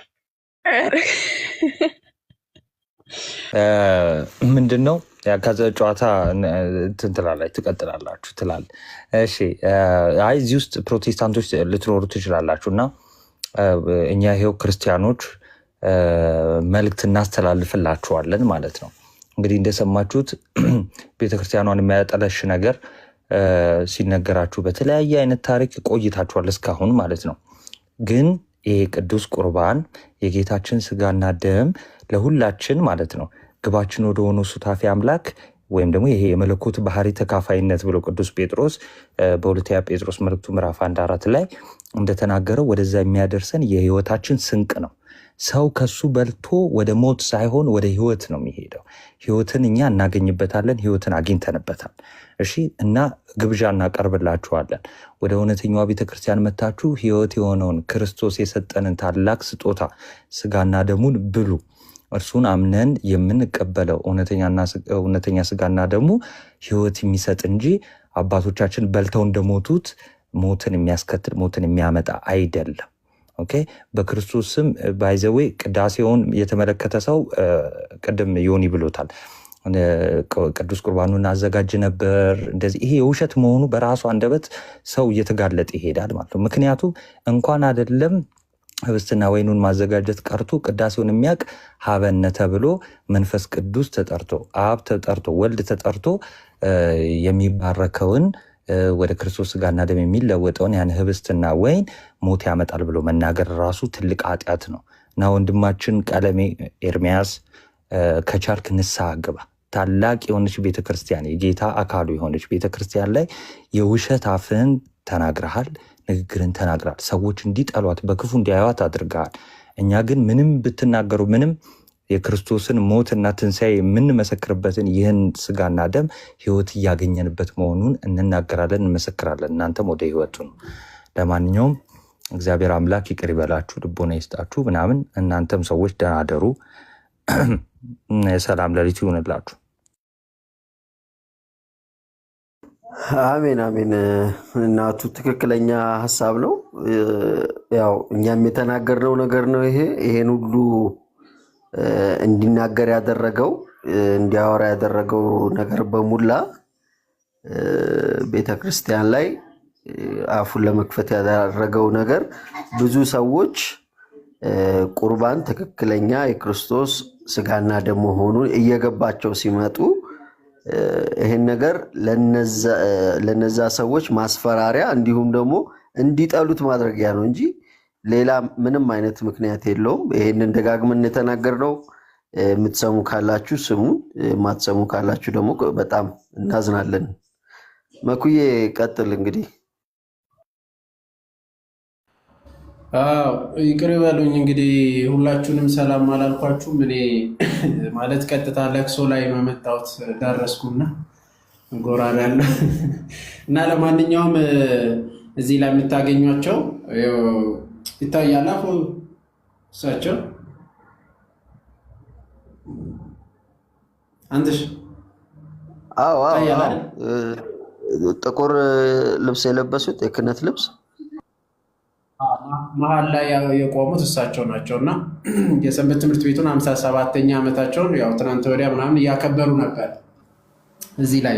ምንድን ነው ከዛ ጨዋታ እንትን ትላላችሁ ትቀጥላላችሁ ትላል። እሺ አይ እዚህ ውስጥ ፕሮቴስታንቶች ልትኖሩ ትችላላችሁ እና እኛ ይሄው ክርስቲያኖች መልእክት እናስተላልፍላችኋለን ማለት ነው። እንግዲህ እንደሰማችሁት ቤተክርስቲያኗን የሚያጠለሽ ነገር ሲነገራችሁ በተለያየ አይነት ታሪክ ቆይታችኋል እስካሁን ማለት ነው። ግን ይሄ ቅዱስ ቁርባን የጌታችን ስጋና ደም ለሁላችን ማለት ነው ግባችን ወደ ሆነው ሱታፊ አምላክ ወይም ደግሞ ይሄ የመለኮት ባህሪ ተካፋይነት ብሎ ቅዱስ ጴጥሮስ በሁለተኛ ጴጥሮስ መልእክቱ ምዕራፍ 1:4 ላይ እንደተናገረው ወደዛ የሚያደርሰን የህይወታችን ስንቅ ነው። ሰው ከሱ በልቶ ወደ ሞት ሳይሆን ወደ ህይወት ነው የሚሄደው። ህይወትን እኛ እናገኝበታለን፣ ህይወትን አግኝተንበታል። እሺ እና ግብዣ እናቀርብላችኋለን። ወደ እውነተኛዋ ቤተክርስቲያን መታችሁ ህይወት የሆነውን ክርስቶስ የሰጠንን ታላቅ ስጦታ ስጋና ደሙን ብሉ። እርሱን አምነን የምንቀበለው እውነተኛ ስጋና ደሙ ህይወት የሚሰጥ እንጂ አባቶቻችን በልተው እንደሞቱት ሞትን የሚያስከትል ሞትን የሚያመጣ አይደለም። ኦኬ በክርስቶስ ስም ባይዘዌ ቅዳሴውን የተመለከተ ሰው ቅድም ዮኒ ብሎታል። ቅዱስ ቁርባኑን አዘጋጅ ነበር እንደዚህ። ይሄ የውሸት መሆኑ በራሱ አንደበት ሰው እየተጋለጠ ይሄዳል ማለት ነው። ምክንያቱም እንኳን አይደለም ህብስትና ወይኑን ማዘጋጀት ቀርቶ ቅዳሴውን የሚያውቅ ሀበነ ተብሎ መንፈስ ቅዱስ ተጠርቶ አብ ተጠርቶ ወልድ ተጠርቶ የሚባረከውን ወደ ክርስቶስ ስጋና ደም የሚለወጠውን ያን ህብስትና ወይን ሞት ያመጣል ብሎ መናገር ራሱ ትልቅ ኃጢአት ነው እና ወንድማችን ቀለሜ ኤርሚያስ ከቻልክ ንስሐ ግባ። ታላቅ የሆነች ቤተክርስቲያን የጌታ አካሉ የሆነች ቤተክርስቲያን ላይ የውሸት አፍህን ተናግረሃል፣ ንግግርን ተናግራል። ሰዎች እንዲጠሏት በክፉ እንዲያዩት አድርገሃል። እኛ ግን ምንም ብትናገሩ ምንም የክርስቶስን ሞትና ትንሣኤ የምንመሰክርበትን ይህን ስጋና ደም ህይወት እያገኘንበት መሆኑን እንናገራለን፣ እንመሰክራለን። እናንተም ወደ ህይወቱ ነው። ለማንኛውም እግዚአብሔር አምላክ ይቅር ይበላችሁ፣ ልቦና ይስጣችሁ ምናምን። እናንተም ሰዎች ደህና አደሩ። የሰላም ሌሊት ይሁንላችሁ። አሜን አሜን። እናቱ ትክክለኛ ሀሳብ ነው። ያው እኛም የተናገርነው ነገር ነው። ይሄን ሁሉ እንዲናገር ያደረገው እንዲያወራ ያደረገው ነገር በሙላ ቤተክርስቲያን ላይ አፉን ለመክፈት ያደረገው ነገር ብዙ ሰዎች ቁርባን ትክክለኛ የክርስቶስ ስጋና ደም መሆኑን እየገባቸው ሲመጡ ይሄን ነገር ለነዛ ሰዎች ማስፈራሪያ እንዲሁም ደግሞ እንዲጠሉት ማድረጊያ ነው እንጂ ሌላ ምንም አይነት ምክንያት የለውም። ይሄንን ደጋግመን የተናገርነው የምትሰሙ ካላችሁ ስሙ፣ የማትሰሙ ካላችሁ ደግሞ በጣም እናዝናለን። መኩዬ ቀጥል እንግዲህ። ይቅር ይበሉኝ እንግዲህ ሁላችሁንም ሰላም አላልኳችሁም። እኔ ማለት ቀጥታ ለቅሶ ላይ መመጣሁት ደረስኩና ጎራዳ ያለ እና ለማንኛውም እዚህ ላይ የምታገኟቸው ይታያል። እሳቸው አንተሽ ጥቁር ልብስ የለበሱት የክህነት ልብስ መሀል ላይ የቆሙት እሳቸው ናቸው እና የሰንበት ትምህርት ቤቱን 57ኛ ዓመታቸውን ያው ትናንት ወዲያ ምናምን እያከበሩ ነበር እዚህ ላይ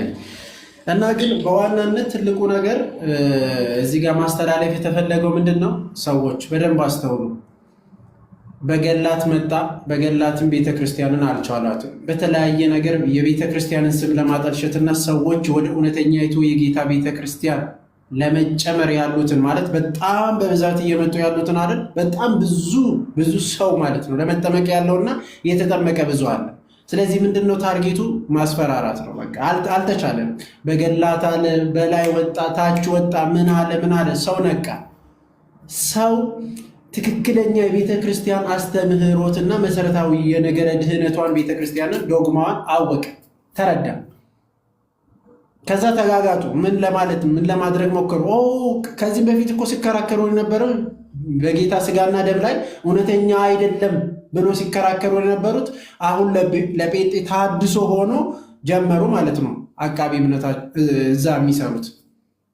እና ግን በዋናነት ትልቁ ነገር እዚህ ጋር ማስተላለፍ የተፈለገው ምንድን ነው? ሰዎች በደንብ አስተውሉ። በገላት መጣ። በገላትም ቤተክርስቲያንን አልቻሏትም። በተለያየ ነገር የቤተክርስቲያንን ስም ለማጠልሸትና ሰዎች ወደ እውነተኛይቱ የጌታ ቤተክርስቲያን ለመጨመር ያሉትን ማለት በጣም በብዛት እየመጡ ያሉትን አይደል? በጣም ብዙ ሰው ማለት ነው ለመጠመቅ ያለውና የተጠመቀ ብዙ አለ። ስለዚህ ምንድነው ታርጌቱ? ማስፈራራት ነው። በቃ አልተቻለም። በገላት አለ፣ በላይ ወጣ፣ ታች ወጣ፣ ምን አለ ሰው ነቃ። ሰው ትክክለኛ የቤተ ክርስቲያን አስተምህሮትና መሰረታዊ የነገረ ድህነቷን ቤተ ክርስቲያንን ዶግማዋን አወቀ፣ ተረዳ። ከዛ ተጋጋጡ። ምን ለማድረግ ሞከሩ? ከዚህም በፊት እኮ ሲከራከሩ የነበረው በጌታ ስጋና ደም ላይ እውነተኛ አይደለም ብሎ ሲከራከሩ የነበሩት አሁን ለጴንጤ ታድሶ ሆኖ ጀመሩ ማለት ነው። አቃቢ እምነታ እዛ የሚሰሩት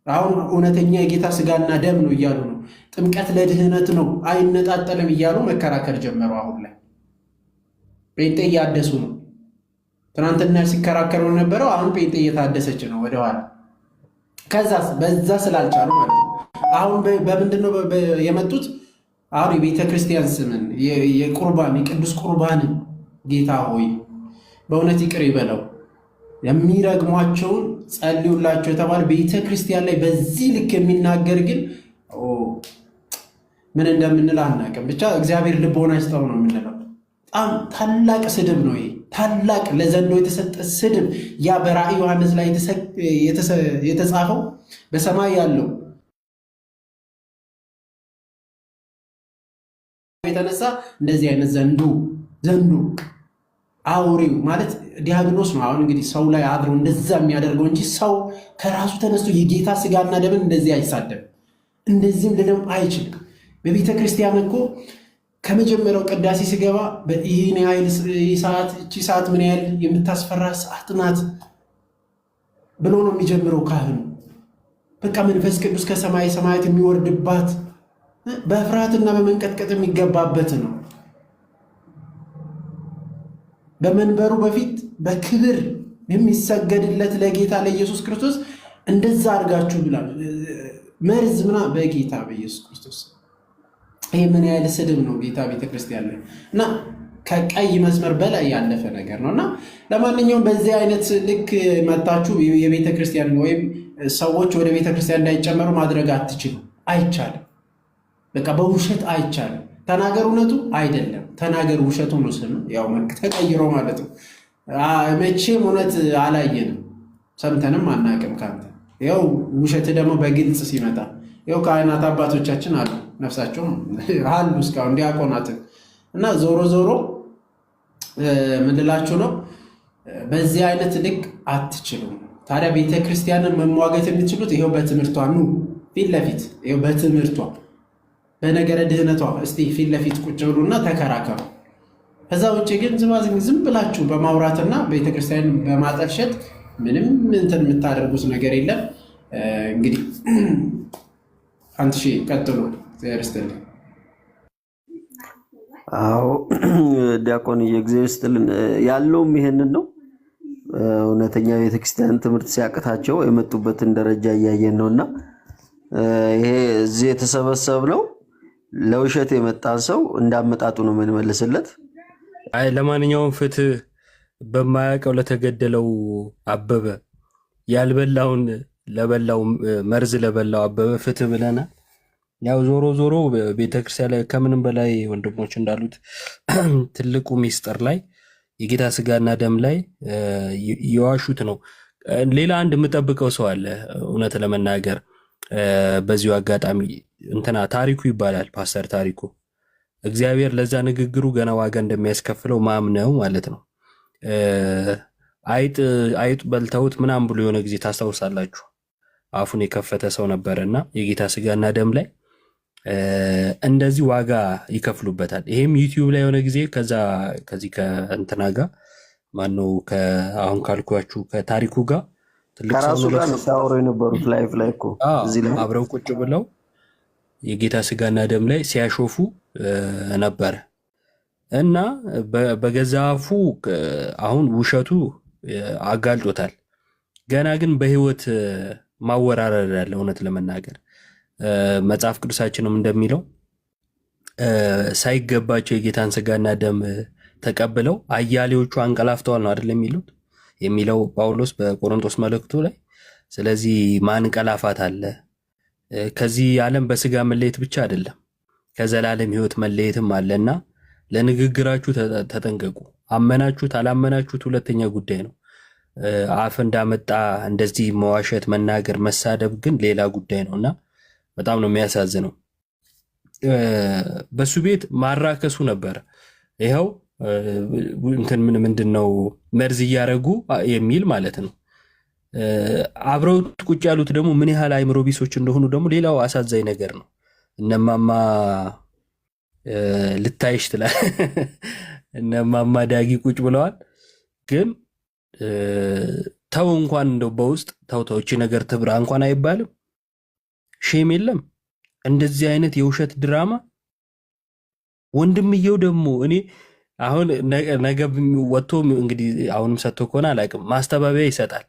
አሁን እውነተኛ የጌታ ስጋና ደም ነው እያሉ ነው። ጥምቀት ለድህነት ነው አይነጣጠልም እያሉ መከራከር ጀመሩ። አሁን ላይ ጴንጤ እያደሱ ነው። ትናንትና ሲከራከሩ የነበረው አሁን ጴንጤ እየታደሰች ነው ወደኋላ። ከዛ በዛ ስላልቻሉ ማለት ነው አሁን በምንድነው የመጡት? አሁን የቤተ ክርስቲያን ስምን የቅዱስ ቁርባንን ጌታ ሆይ በእውነት ይቅር ይበለው፣ የሚረግሟቸውን ጸልዩላቸው የተባለ ቤተ ክርስቲያን ላይ በዚህ ልክ የሚናገር ግን ምን እንደምንል አናውቅም። ብቻ እግዚአብሔር ልቦና ይስጠው ነው የምንለው። በጣም ታላቅ ስድብ ነው ይሄ፣ ታላቅ ለዘንዶ የተሰጠ ስድብ። ያ በራእይ ዮሐንስ ላይ የተጻፈው በሰማይ ያለው የተነሳ እንደዚህ አይነት ዘንዱ አውሬው ማለት ዲያብሎስ ነው። አሁን እንግዲህ ሰው ላይ አድሮ እንደዛ የሚያደርገው እንጂ ሰው ከራሱ ተነስቶ የጌታ ስጋና ደምን እንደዚህ አይሳደብም፣ እንደዚህም ልለም አይችልም። በቤተ ክርስቲያን እኮ ከመጀመሪያው ቅዳሴ ሲገባ ይህን ያህል ሰዓት፣ እቺ ሰዓት ምን ያህል የምታስፈራ ሰዓት ናት ብሎ ነው የሚጀምረው ካህኑ። በቃ መንፈስ ቅዱስ ከሰማይ ሰማያት የሚወርድባት በፍርሃትና በመንቀጥቀጥ የሚገባበት ነው። በመንበሩ በፊት በክብር የሚሰገድለት ለጌታ ለኢየሱስ ክርስቶስ እንደዛ አድርጋችሁ ብላል መርዝ ምናምን በጌታ በኢየሱስ ክርስቶስ። ይሄ ምን ያህል ስድብ ነው ጌታ ቤተክርስቲያን ላይ እና ከቀይ መስመር በላይ ያለፈ ነገር ነው። እና ለማንኛውም በዚህ አይነት ልክ መታችሁ የቤተክርስቲያን ወይም ሰዎች ወደ ቤተክርስቲያን እንዳይጨመሩ ማድረግ አትችሉ፣ አይቻልም። በቃ በውሸት አይቻልም። ተናገር እውነቱ አይደለም ተናገር ውሸቱ ነው። ስም ያው መልክ ተቀይሮ ማለት ነው። መቼም እውነት አላየንም ሰምተንም አናቅም ካንተ። ያው ውሸት ደግሞ በግልጽ ሲመጣ ያው ካህናት አባቶቻችን አሉ፣ ነፍሳቸውም አሉ እስካሁን ዲያቆናትን እና ዞሮ ምንላችሁ ነው በዚህ አይነት ልክ አትችሉም። ታዲያ ቤተክርስቲያንን መሟገት የምትችሉት ይሄው በትምህርቷ ኑ ፊት ለፊት ይሄው በትምህርቷ በነገረ ድህነቷ እስቲ ፊት ለፊት ቁጭ ብሉና ተከራከሩ። ከዛ ውጭ ግን ዝም ብላችሁ በማውራትና ቤተክርስቲያን በማጠልሸት ምንም እንትን የምታደርጉት ነገር የለም። እንግዲህ አንቺ ቀጥሉ ዘርስተል። አዎ ዲያቆን የእግዚአብሔር ይስጥልን ያለውም ይሄንን ነው። እውነተኛ ቤተክርስቲያን ትምህርት ሲያቅታቸው የመጡበትን ደረጃ እያየን ነውና ይሄ እዚህ የተሰበሰብነው ለውሸት የመጣን ሰው እንዳመጣጡ ነው የምንመልስለት። አይ ለማንኛውም ፍትህ በማያውቀው ለተገደለው አበበ ያልበላውን ለበላው መርዝ ለበላው አበበ ፍትህ ብለናል። ያው ዞሮ ቤተክርስቲያን ላይ ከምንም በላይ ወንድሞች እንዳሉት ትልቁ ሚስጥር ላይ የጌታ ስጋና ደም ላይ የዋሹት ነው። ሌላ አንድ የምጠብቀው ሰው አለ እውነት ለመናገር በዚሁ አጋጣሚ እንትና ታሪኩ ይባላል ፓስተር ታሪኩ። እግዚአብሔር ለዛ ንግግሩ ገና ዋጋ እንደሚያስከፍለው ማምነው ማለት ነው። አይጥ በልተውት ምናምን ብሎ የሆነ ጊዜ ታስታውሳላችሁ። አፉን የከፈተ ሰው ነበረና የጌታ ስጋና ደም ላይ እንደዚህ ዋጋ ይከፍሉበታል። ይሄም ዩቲዩብ ላይ የሆነ ጊዜ ከዚህ ከእንትና ጋር ማነው አሁን ካልኳችሁ ከታሪኩ ጋር ትልቅ ሰው ከራሱ ጋር ነው ሲያወሩ የነበሩት ላይፍ ላይ እኮ እዚህ ላይ አብረው ቁጭ ብለው የጌታ ስጋና ደም ላይ ሲያሾፉ ነበረ እና በገዛ አፉ አሁን ውሸቱ አጋልጦታል። ገና ግን በህይወት ማወራረድ ያለ እውነት ለመናገር መጽሐፍ ቅዱሳችንም እንደሚለው ሳይገባቸው የጌታን ስጋና ደም ተቀብለው አያሌዎቹ አንቀላፍተዋል ነው አይደል የሚለው ጳውሎስ በቆሮንቶስ መልእክቱ ላይ። ስለዚህ ማንቀላፋት አለ። ከዚህ ዓለም በስጋ መለየት ብቻ አይደለም ከዘላለም ህይወት መለየትም አለና ለንግግራችሁ ተጠንቀቁ። አመናችሁት አላመናችሁት ሁለተኛ ጉዳይ ነው። አፍ እንዳመጣ እንደዚህ መዋሸት፣ መናገር፣ መሳደብ ግን ሌላ ጉዳይ ነውና በጣም ነው የሚያሳዝነው። በሱ ቤት ማራከሱ ነበር። ይኸው እንትን ምንድነው መርዝ እያረጉ የሚል ማለት ነው። አብረው ቁጭ ያሉት ደግሞ ምን ያህል አይምሮ ቢሶች እንደሆኑ ደግሞ ሌላው አሳዛኝ ነገር ነው። እነማማ ልታይሽ ትላል እነማማ ዳጊ ቁጭ ብለዋል። ግን ተው እንኳን እንደው በውስጥ ተው እቺ ነገር ትብራ እንኳን አይባልም። ሼም የለም እንደዚህ አይነት የውሸት ድራማ። ወንድምየው ደግሞ እኔ አሁን ነገ ወጥቶ እንግዲህ አሁንም ሰጥቶ ከሆነ አላውቅም ማስተባበያ ይሰጣል።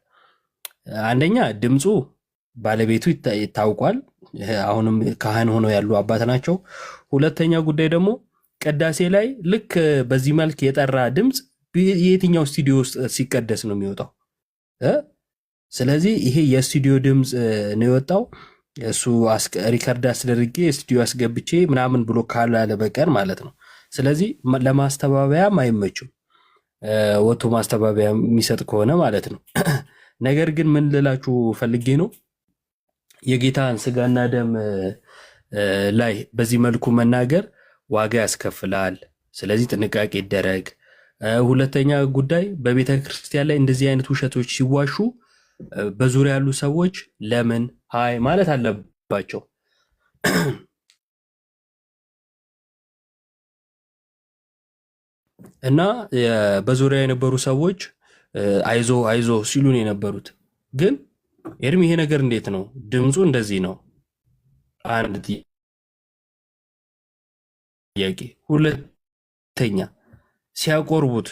አንደኛ ድምፁ ባለቤቱ ይታውቋል። አሁንም ካህን ሆነው ያሉ አባት ናቸው። ሁለተኛ ጉዳይ ደግሞ ቅዳሴ ላይ ልክ በዚህ መልክ የጠራ ድምፅ የትኛው ስቱዲዮ ውስጥ ሲቀደስ ነው የሚወጣው? ስለዚህ ይሄ የስቱዲዮ ድምፅ ነው የወጣው። እሱ ሪከርድ አስደርጌ ስቱዲዮ አስገብቼ ምናምን ብሎ ካላለ በቀር ማለት ነው። ስለዚህ ለማስተባበያም አይመችም ወጥቶ ማስተባበያ የሚሰጥ ከሆነ ማለት ነው። ነገር ግን ምን ልላችሁ ፈልጌ ነው የጌታን ስጋና ደም ላይ በዚህ መልኩ መናገር ዋጋ ያስከፍላል። ስለዚህ ጥንቃቄ ይደረግ። ሁለተኛ ጉዳይ በቤተ ክርስቲያን ላይ እንደዚህ አይነት ውሸቶች ሲዋሹ በዙሪያ ያሉ ሰዎች ለምን ሃይ ማለት አለባቸው። እና በዙሪያ የነበሩ ሰዎች አይዞ ሲሉን የነበሩት ግን ኤርሚ ይሄ ነገር እንዴት ነው? ድምፁ እንደዚህ ነው። አንድ ጥያቄ። ሁለተኛ ሲያቆርቡት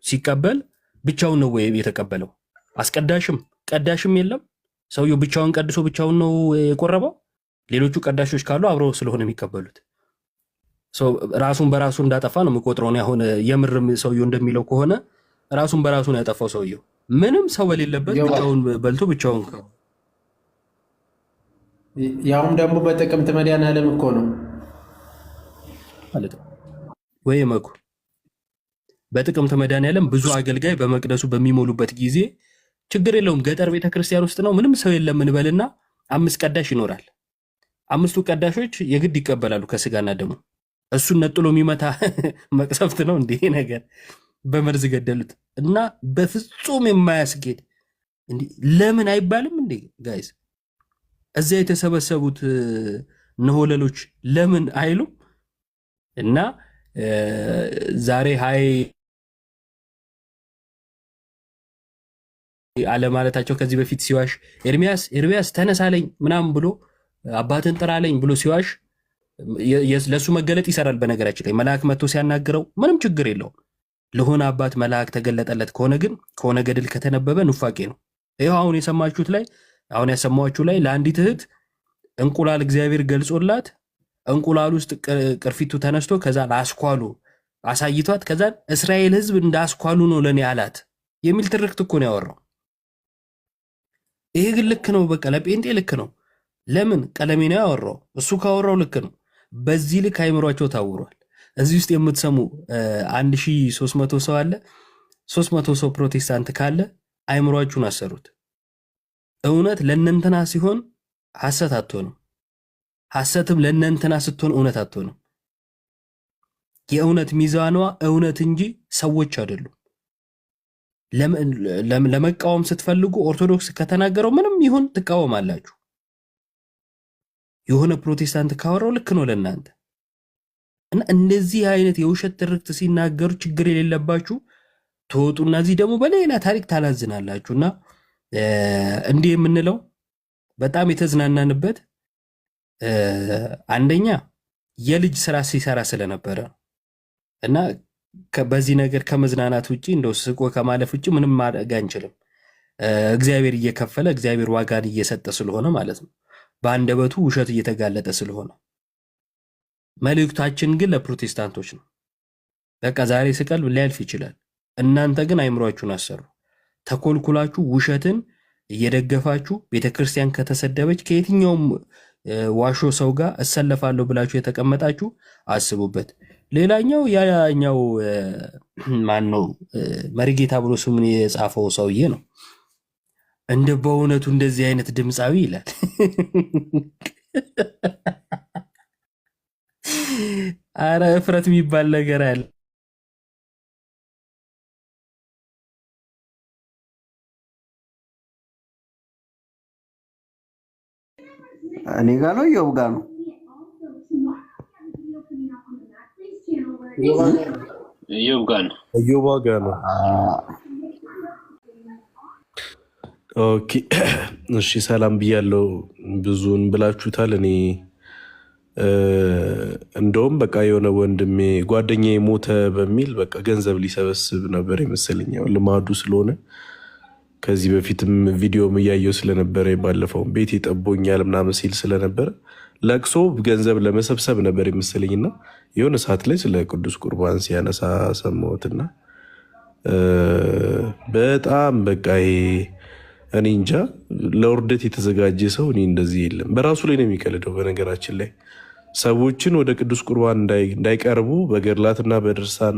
ሲቀበል ብቻውን ነው ወይ የተቀበለው? ቀዳሽም የለም። ሰውየው ብቻውን ቀድሶ ብቻውን ነው የቆረበው። ሌሎቹ ቀዳሾች ካሉ አብረው ስለሆነ የሚቀበሉት ራሱን በራሱ እንዳጠፋ ነው የምቆጥረው። አሁን የምርም ሰውየው እንደሚለው ከሆነ ራሱን በራሱ ነው ያጠፋው። ሰውየው ምንም ሰው በሌለበት ብቻውን በልቶ ብቻውን ያውም ደግሞ በጥቅምት መድኃኔዓለም እኮ ነው ማለት ነው ወይ መኩ በጥቅምት መድኃኔዓለም ብዙ አገልጋይ በመቅደሱ በሚሞሉበት ጊዜ ችግር የለውም። ገጠር ቤተክርስቲያን ውስጥ ነው ምንም ሰው የለም እንበልና 5 ቀዳሽ ይኖራል። 5ቱ ቀዳሾች የግድ ይቀበላሉ ከስጋና ደሙ። እሱን ነጥሎ የሚመታ መቅሰፍት ነው እንዲህ ነገር በመርዝ ገደሉት እና በፍጹም የማያስጌድ ለምን አይባልም እንዴ ጋይስ? እዚያ የተሰበሰቡት ነሆለሎች ለምን አይሉም? እና ዛሬ ሃይ አለማለታቸው ከዚህ በፊት ሲዋሽ ኤርሚያስ ተነሳለኝ ምናምን ብሎ አባትን ጥራለኝ ብሎ ሲዋሽ ለሱ መገለጥ ይሰራል። በነገራችን ላይ መልአክ መጥቶ ሲያናግረው ምንም ችግር የለውም። ለሆነ አባት መልአክ ተገለጠለት ከሆነ ግን ከሆነ ገድል ከተነበበ ኑፋቄ ነው። ይኸው አሁን የሰማችሁት ላይ አሁን ያሰማችሁ ላይ ለአንዲት እህት እንቁላል እግዚአብሔር ገልጾላት እንቁላል ውስጥ ቅርፊቱ ተነስቶ ከዛ ለአስኳሉ አሳይቷት ከዛ እስራኤል ሕዝብ እንዳስኳሉ ነው ለኔ አላት የሚል ትርክት እኮ ነው ያወራው። ይሄ ግን ልክ ነው። በቃ ለጴንጤ ልክ ነው። ለምን ቀለሜ ነው ያወራው? እሱ ካወራው ልክ ነው። በዚህ ልክ አይምሯቸው ታውሯል። እዚህ ውስጥ የምትሰሙ 1300 ሰው አለ። 300 ሰው ፕሮቴስታንት ካለ አይምሯችሁን አሰሩት። እውነት ለእነንትና ሲሆን ሐሰት አትሆንም። ሐሰትም ለእነንትና ስትሆን እውነት አትሆንም። የእውነት ሚዛኗ እውነት እንጂ ሰዎች አይደሉም። ለመቃወም ስትፈልጉ ኦርቶዶክስ ከተናገረው ምንም ይሁን ትቃወማላችሁ። የሆነ ፕሮቴስታንት ካወራው ልክ ነው ለእናንተ። እና እንደዚህ አይነት የውሸት ትርክት ሲናገሩ ችግር የሌለባችሁ ትወጡና እዚህ ደግሞ በሌላ ታሪክ ታላዝናላችሁና እንዲህ የምንለው በጣም የተዝናናንበት አንደኛ የልጅ ስራ ሲሰራ ስለነበረ እና በዚህ ነገር ከመዝናናት ውጪ እንደው ስቆ ከማለፍ ውጪ ምንም ማድረግ አንችልም። እግዚአብሔር እየከፈለ እግዚአብሔር ዋጋን እየሰጠ ስለሆነ ማለት ነው። በአንደበቱ ውሸት እየተጋለጠ ስለሆነ መልእክታችን ግን ለፕሮቴስታንቶች ነው። በቃ ዛሬ ስቀልብ ሊያልፍ ይችላል። እናንተ ግን አይምሯችሁን አሰሩ። ተኮልኩላችሁ ውሸትን እየደገፋችሁ ቤተክርስቲያን ከተሰደበች ከየትኛውም ዋሾ ሰው ጋር እሰለፋለሁ ብላችሁ የተቀመጣችሁ አስቡበት። ሌላኛው ያኛው ማን ነው መሪጌታ ብሎ ስሙን የጻፈው ሰውዬ ነው። እንደ በእውነቱ እንደዚህ አይነት ድምፃዊ ይላል። አረ እፍረት የሚባል ነገር አለ። እኔ ጋ ነው ኢዮብ ጋ ነው? ኢዮብ ጋ ነው። ኢዮብ ጋ ነው። ኦኬ እሺ፣ ሰላም ብያለሁ። ብዙን ብላችሁታል። እኔ እንደውም በቃ የሆነ ወንድሜ ጓደኛዬ ሞተ በሚል በቃ ገንዘብ ሊሰበስብ ነበር የመሰለኝ፣ ልማዱ ስለሆነ ከዚህ በፊትም ቪዲዮም እያየው ስለነበረ ባለፈው ቤት ይጠቦኛል ምናምን ሲል ስለነበረ ለቅሶ ገንዘብ ለመሰብሰብ ነበር የመሰለኝና የሆነ ሰዓት ላይ ስለ ቅዱስ ቁርባን ሲያነሳ ሰማሁትና በጣም በቃ እኔ እንጃ ለውርደት የተዘጋጀ ሰው እኔ እንደዚህ የለም። በራሱ ላይ ነው የሚቀልደው። በነገራችን ላይ ሰዎችን ወደ ቅዱስ ቁርባን እንዳይቀርቡ በገድላትና በድርሳን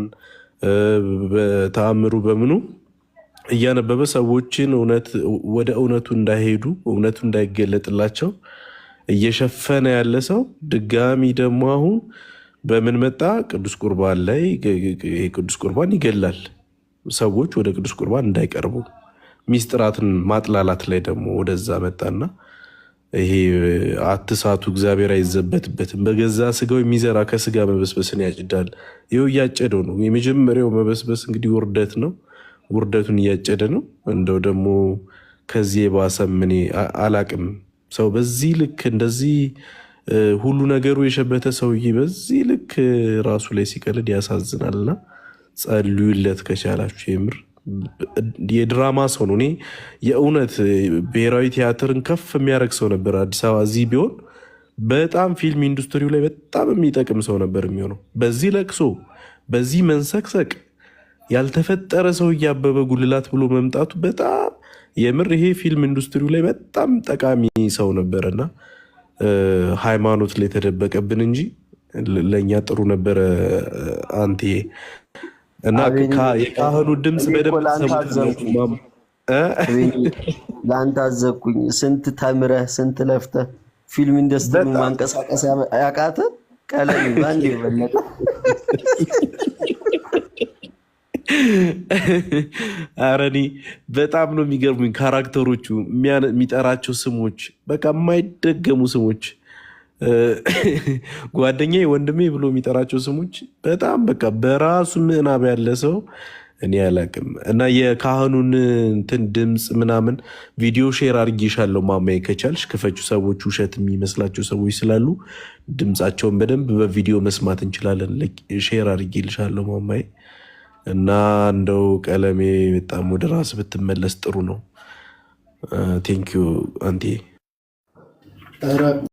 በተአምሩ በምኑ እያነበበ ሰዎችን ወደ እውነቱ እንዳይሄዱ እውነቱ እንዳይገለጥላቸው እየሸፈነ ያለ ሰው ድጋሚ ደግሞ አሁን በምን መጣ? ቅዱስ ቁርባን ላይ ቅዱስ ቁርባን ይገላል። ሰዎች ወደ ቅዱስ ቁርባን እንዳይቀርቡ ሚስጥራትን ማጥላላት ላይ ደግሞ ወደዛ መጣና ይሄ አትሳቱ፣ እግዚአብሔር አይዘበትበትም፣ በገዛ ስጋው የሚዘራ ከስጋ መበስበስን ያጭዳል። ይኸው እያጨደው ነው። የመጀመሪያው መበስበስ እንግዲህ ውርደት ነው። ውርደቱን እያጨደ ነው። እንደው ደግሞ ከዚህ የባሰ ምን አላቅም። ሰው በዚህ ልክ እንደዚህ ሁሉ ነገሩ የሸበተ ሰውዬ በዚህ ልክ ራሱ ላይ ሲቀልድ ያሳዝናልና ጸልዩለት ከቻላችሁ። የምር የድራማ ሰው ነው። እኔ የእውነት ብሔራዊ ቲያትርን ከፍ የሚያደርግ ሰው ነበር። አዲስ አበባ እዚህ ቢሆን በጣም ፊልም ኢንዱስትሪው ላይ በጣም የሚጠቅም ሰው ነበር የሚሆነው። በዚህ ለቅሶ በዚህ መንሰቅሰቅ ያልተፈጠረ ሰው እያበበ ጉልላት ብሎ መምጣቱ በጣም የምር ይሄ ፊልም ኢንዱስትሪው ላይ በጣም ጠቃሚ ሰው ነበረና ሃይማኖት ላይ ተደበቀብን እንጂ ለእኛ ጥሩ ነበረ። አንቴ እና የካህኑ ድምፅ በደንብ ለአንተ አዘኩኝ። ስንት ተምረህ ስንት ለፍተህ ፊልም ኢንዱስትሪ ማንቀሳቀስ ያቃተ ቀለም ባንድ የበለጠ አረኒ በጣም ነው የሚገርሙኝ ካራክተሮቹ፣ የሚጠራቸው ስሞች በቃ የማይደገሙ ስሞች። ጓደኛዬ ወንድሜ ብሎ የሚጠራቸው ስሞች በጣም በቃ በራሱ ምዕናብ ያለ ሰው እኔ አላቅም። እና የካህኑን እንትን ድምፅ ምናምን ቪዲዮ ሼር አድርጌሻለሁ ማማዬ፣ ከቻልሽ ክፈቹ። ሰዎች ውሸት የሚመስላቸው ሰዎች ስላሉ ድምፃቸውን በደንብ በቪዲዮ መስማት እንችላለን። ሼር አድርጌልሻለሁ ማማዬ። እና እንደው ቀለሜ በጣም ወደ ራስ ብትመለስ ጥሩ ነው። ቴንኪዩ አንቴ።